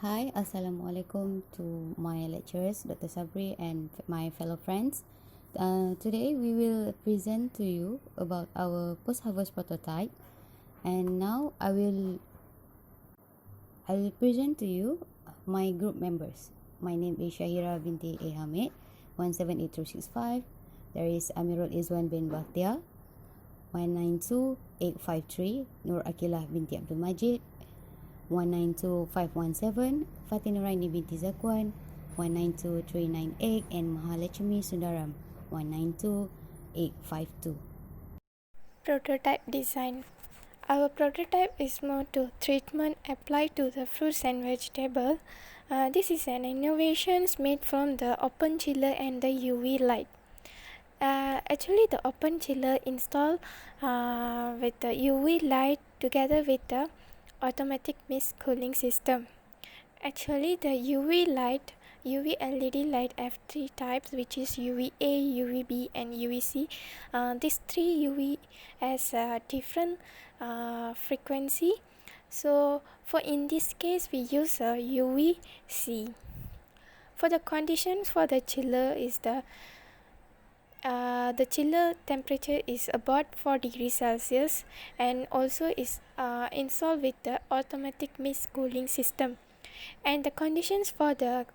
Hi, Assalamualaikum to my lecturers, Dr. Sabri, and my fellow friends. Today we will present to you about our post-harvest prototype, and now I will present to you my group members. My name is Shahira binti A. Hamid, 178265. There is Amirul Izwan bin Bahtia, 192853. Nur Akilah binti Abdul Majid, 192517, Fatin Nuraini binti Zakwan, 192398, and Mahalakshmi Sundaram, 192852. Prototype design. Our prototype is more to treatment applied to the fruits and vegetable. This is an innovation made from the open chiller and the UV light. Actually, the open chiller installed with the UV light together with the automatic mist cooling system. Actually, the UV LED light have three types, which is UVA, UVB, and UVC. These three UV has a different frequency. So, for in this case, we use a UVC. For the conditions for the chiller is the chiller temperature is about 4 degrees Celsius, and also is installed with the automatic mist cooling system. And the conditions for the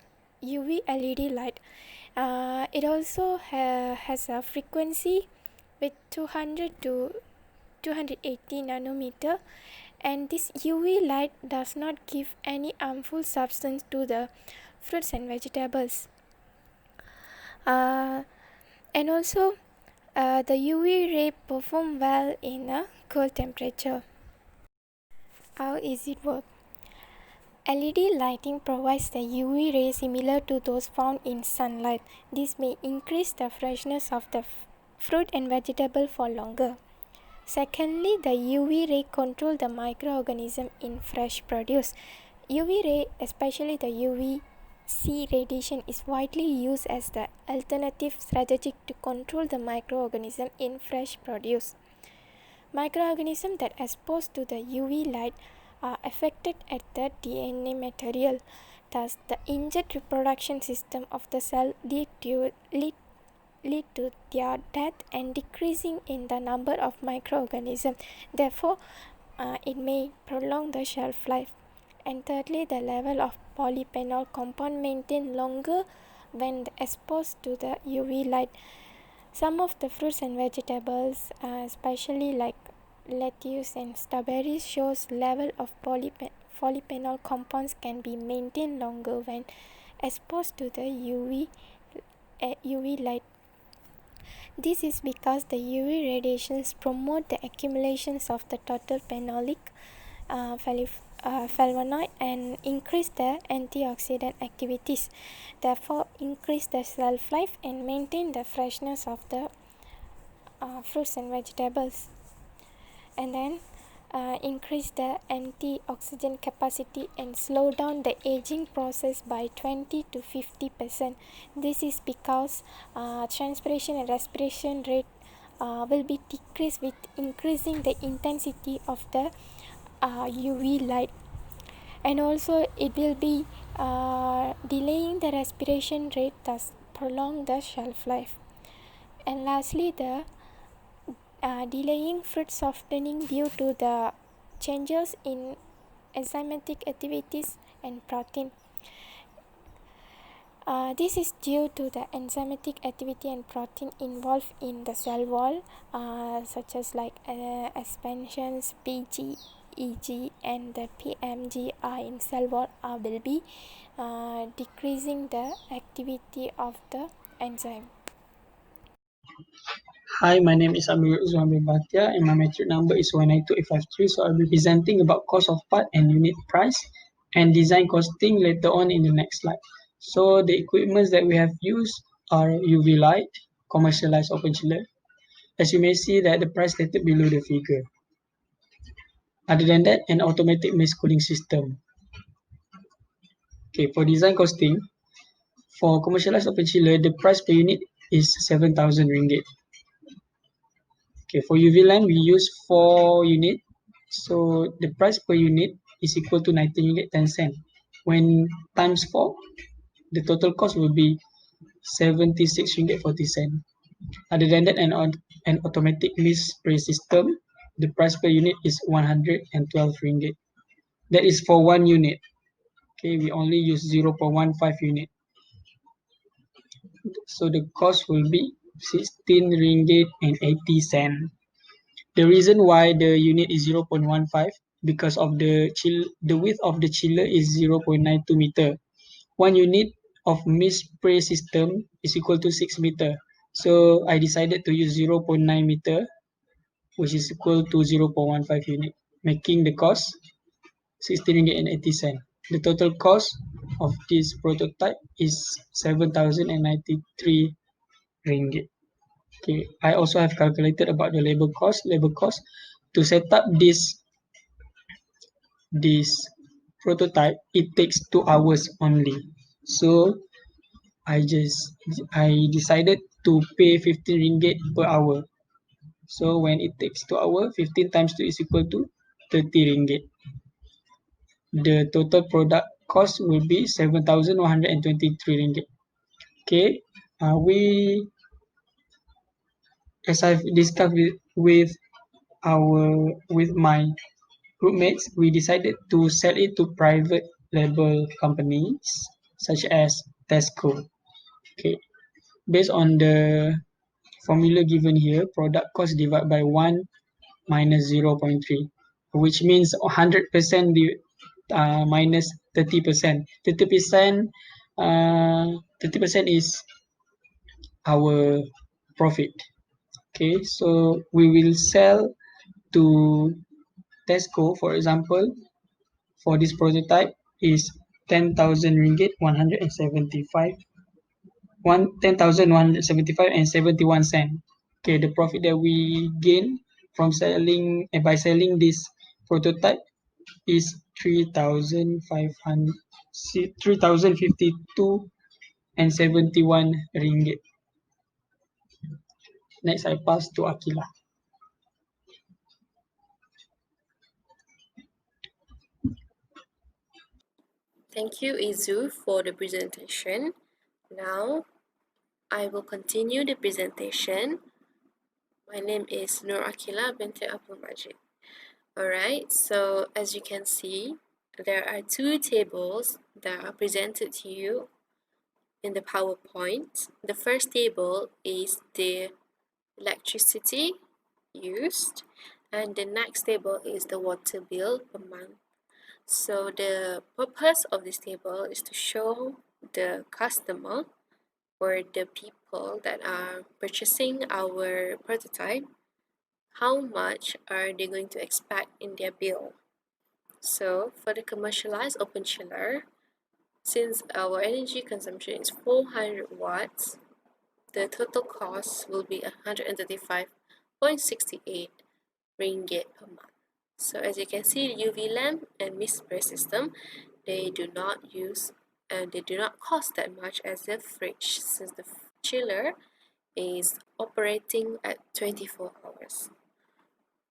UV LED light, it also has a frequency with 200 to 280 nanometer, and this UV light does not give any harmful substance to the fruits and vegetables. And also the UV ray perform well in a cold temperature. How is it work? LED lighting provides the UV rays similar to those found in sunlight. This may increase the freshness of the fruit and vegetable for longer. Secondly, the UV ray control the microorganism in fresh produce. UV ray, especially the UVC radiation, is widely used as the alternative strategy to control the microorganism in fresh produce. Microorganisms that exposed to the UV light are affected at the DNA material. Thus, the injured reproduction system of the cell lead to their death and decreasing in the number of microorganisms. Therefore, it may prolong the shelf life. And thirdly, the level of polyphenol compound maintained longer when exposed to the UV light. Some of the fruits and vegetables, especially like lettuce and strawberries, shows level of polyphenol compounds can be maintained longer when exposed to the UV light. This is because the UV radiations promote the accumulations of the total phenolic flavonoid and increase the antioxidant activities, therefore increase the shelf life and maintain the freshness of the fruits and vegetables. And then increase the antioxidant capacity and slow down the aging process by 20 to 50%. This is because transpiration and respiration rate will be decreased with increasing the intensity of the UV light, and also it will be delaying the respiration rate, thus prolong the shelf life. And lastly, the delaying fruit softening due to the changes in enzymatic activities and protein. This is due to the enzymatic activity and protein involved in the cell wall, such as like expansions, PGEG, and the PMGI in cell wall will be decreasing the activity of the enzyme. Hi, my name is Amir Uzwan bin Bahtia and my metric number is 192853. So I'll be presenting about cost of part and unit price and design costing later on in the next slide. So the equipments that we have used are UV light, commercialized open chiller. As you may see that the price stated below the figure. Other than that, an automatic mist cooling system. Okay, for design costing, for commercialized open chiller, the price per unit is 7,000 ringgit. Okay, for UV lamp, we use 4 unit. So the price per unit is equal to 19 ringgit 10 cent. when times 4, the total cost will be 76 ringgit 40 cent. Other than that, an automatic misspray system, the price per unit is 112 ringgit. That is for one unit. Okay, we only use 0.15 unit. So the cost will be 16 ringgit and 80 cent. The reason why the unit is 0.15 because of the width of the chiller is 0.92 meter. One unit of mist spray system is equal to 6 meter. So I decided to use 0.9 meter, which is equal to 0.15 unit, making the cost 16 ringgit and 80 cent. The total cost of this prototype is 7,093 ringgit. Okay, I also have calculated about the labor cost. Labor cost to set up this prototype, it takes 2 hours only. So I decided to pay 15 ringgit per hour. So when it takes 2 hours, 15 times 2 is equal to 30 ringgit. The total product cost will be 7,123 ringgit. Okay, we as I've discussed with my groupmates, we decided to sell it to private label companies such as Tesco. Okay, based on the formula given here, product cost divided by 1 minus 0.3, which means 100% minus 30%. 30%, 30% is our profit. Okay, so we will sell to Tesco, for example, for this prototype is 10,000 ringgit, 175, 10,175 and 71 cent. Okay, the profit that we gain from selling by selling this prototype is 3,500, 3,052 and 71 ringgit. Next, I pass to Akila. Thank you, Izu, for the presentation. Now, I will continue the presentation. My name is Nur Akila binti Abdul Majid. Alright, so as you can see, there are two tables that are presented to you in the PowerPoint. The first table is the electricity used, and the next table is the water bill per month. So the purpose of this table is to show the customer or the people that are purchasing our prototype how much are they going to expect in their bill. So for the commercialized open chiller, since our energy consumption is 400 watts, the total cost will be 135.68 ringgit per month. So as you can see, the UV lamp and mist spray system, they do not use and they do not cost that much as the fridge, since the chiller is operating at 24 hours.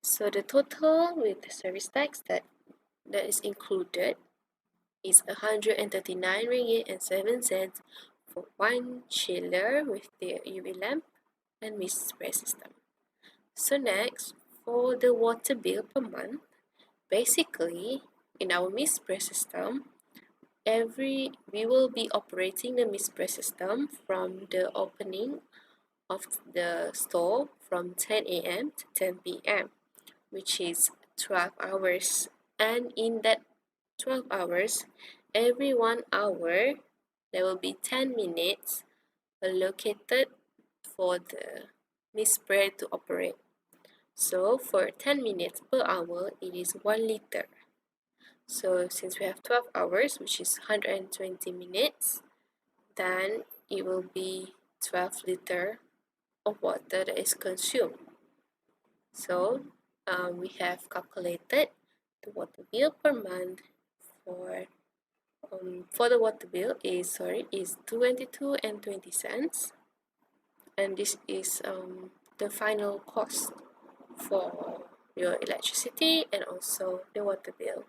So the total with the service tax that is included is 139 ringgit and 7 cents for one chiller with the UV lamp and mist spray system. So next, for the water bill per month, basically in our mist spray system, we will be operating the mist spray system from the opening of the store from 10 a.m. to 10 p.m., which is 12 hours. And in that 12 hours, every 1 hour, there will be 10 minutes allocated for the mist spray to operate. So for 10 minutes per hour, it is 1 liter. So since we have 12 hours, which is 120 minutes, then it will be 12 liter of water that is consumed. So we have calculated the water bill per month for the water bill is 22 and 20 cents, and this is the final cost for your electricity and also the water bill.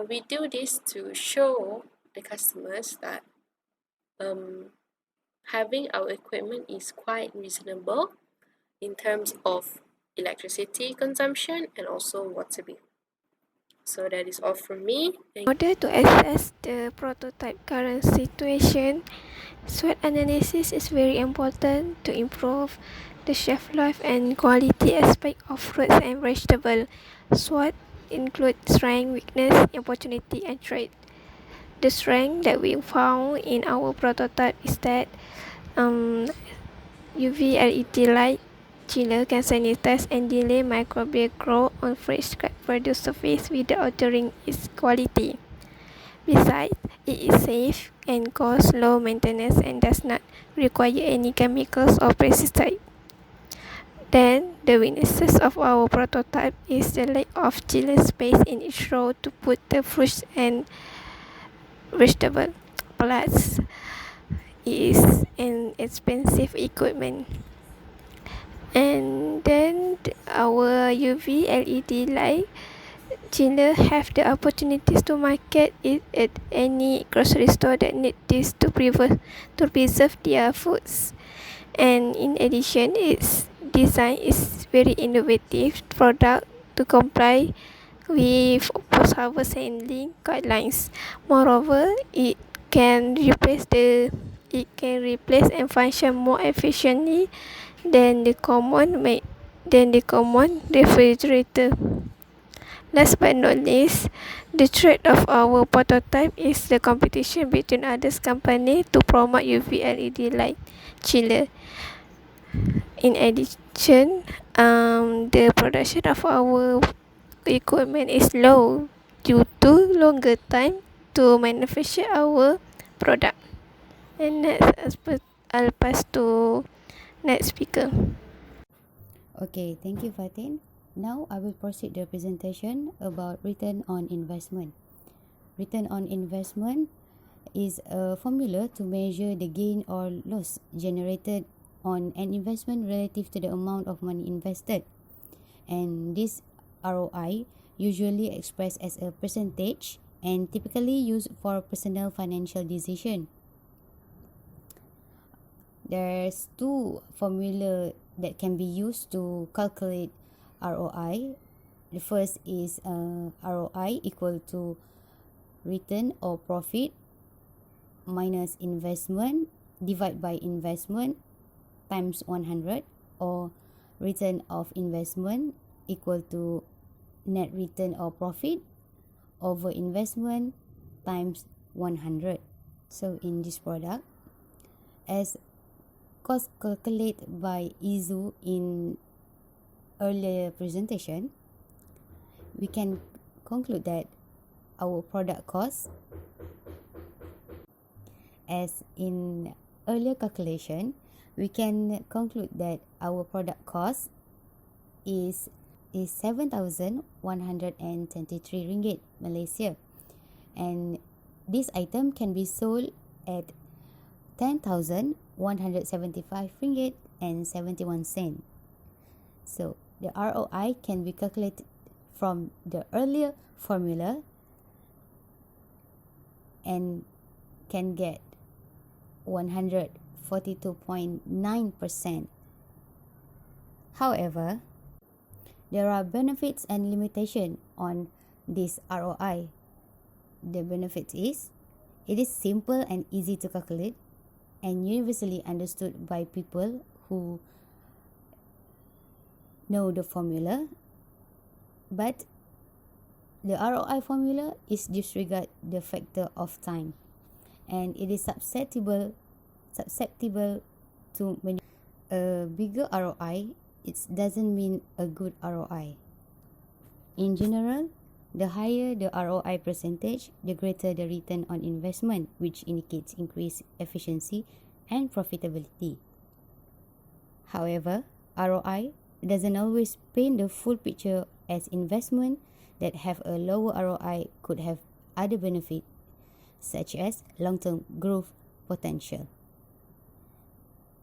We do this to show the customers that having our equipment is quite reasonable in terms of electricity consumption and also water bill. So that is all from me. In order to assess the prototype current situation, SWOT analysis is very important to improve the shelf life and quality aspect of fruits and vegetables. SWOT include strength, weakness, opportunity, and threat. The strength that we found in our prototype is that UV LED light chiller can sanitize and delay microbial growth on fresh produced surface without altering its quality. Besides, it is safe and costs low maintenance and does not require any chemicals or pesticides. Then, the weaknesses of our prototype is the lack of chiller space in each row to put the fruits and vegetables. Plus, it is an expensive equipment. And then our UV LED light chiller have the opportunities to market it at any grocery store that need this to preserve their foods. And in addition, its design is very innovative product to comply with post-harvest handling guidelines. Moreover, it can replace and function more efficiently than the common refrigerator. Last but not least, the threat of our prototype is the competition between others companies to promote UV LED light chiller. In addition, the production of our equipment is low due to longer time to manufacture our product. And next, I'll pass to next speaker. Okay, thank you, Fatin. Now I will proceed the presentation about return on investment. Return on investment is a formula to measure the gain or loss generated on an investment relative to the amount of money invested. And this ROI usually expressed as a percentage and typically used for personal financial decision. There's two formula that can be used to calculate ROI. The first is ROI equal to return or profit minus investment divided by investment times 100, or return of investment equal to net return or profit over investment times 100. So in this product, as cost calculated by Izu in earlier presentation, we can conclude that our product cost, as in earlier calculation, we can conclude that our product cost is 7,123 ringgit Malaysia, and this item can be sold at 10,175 ringgit and 71 cent. So the ROI can be calculated from the earlier formula and can get 142.9%. However, there are benefits and limitations on this ROI. The benefit is it is simple and easy to calculate and universally understood by people who know the formula, but the ROI formula is disregard the factor of time, and it is susceptible to a bigger ROI. It doesn't mean a good ROI. In general, the higher the ROI percentage, the greater the return on investment, which indicates increased efficiency and profitability. However, ROI doesn't always paint the full picture, as investment that have a lower ROI could have other benefits, such as long-term growth potential.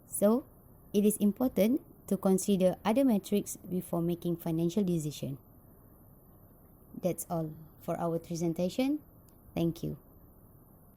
So, it is important to consider other metrics before making financial decision. That's all for our presentation. Thank you.